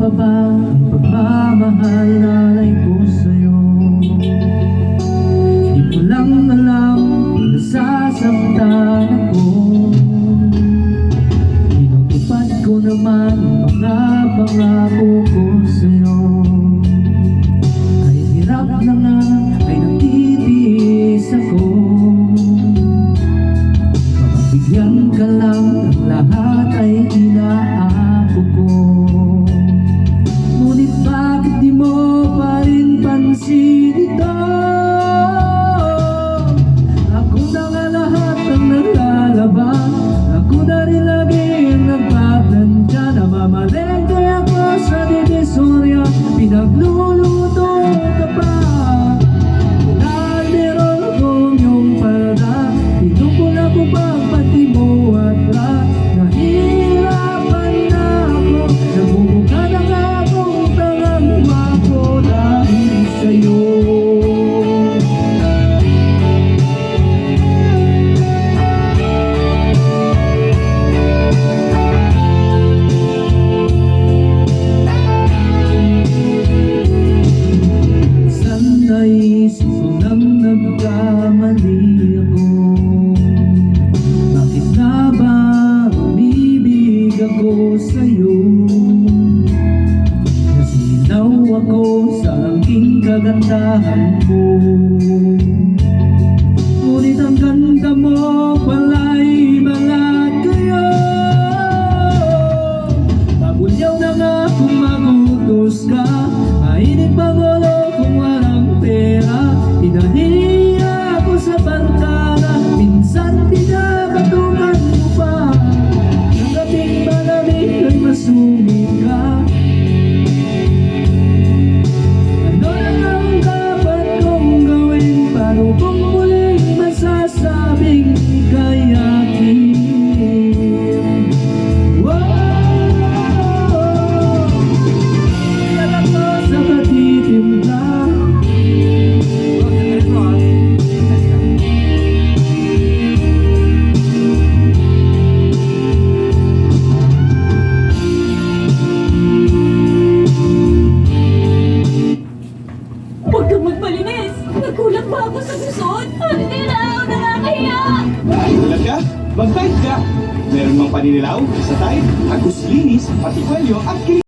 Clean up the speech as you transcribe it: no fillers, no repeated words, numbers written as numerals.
pa ba ang pagmamahal na alay ko sa'yo? Di mo lang alam kung nasasaktan ako. Tinutupad ko naman ang mga pangako ko sa'yo. Kahit hirap na nga ay nagtitiis ako. Bigyan ka lang, ang lahat ay inaako ko. Ngunit bakit di mo pa rin pansin ito? Ako na nga lahat ang naglalaban, ako na rin lagi ang nagpaplantya. Namamalengke ako sa Divisoria, pinagluluto ka pa. Meron akong iyong palda, tinukol ako pa pati mo at ra. Nahihirapan na ako, nagmumukha na nga akong tangang wako dahil sa'yo. San naisip ko nang nagkamali ako? Bakit nga ba umibig ako sa'yo? Nasinaw ako sa aking kagandahan mo. Ngunit ang ganda mo pala'y balat kayo. Pabulyaw na nga kung magutos ka, mainit pangulo kung walang pera. Pinahiya ako sa barkada, minsan binabatukan mo pa. Ang gabing malamig ay masumit ka. Ano na ang dapat kong gawin? Paano kung muling masasabing ika'y akin? Ilan ako sa katitimpla. Huwag kang magpalinis! Nagkulang ba ako sa susod? Hindi na ako nakakahiya! Nagulat ka? Mag-type ka! Meron mang paninilaw sa type, agos linis, pati kwelyo at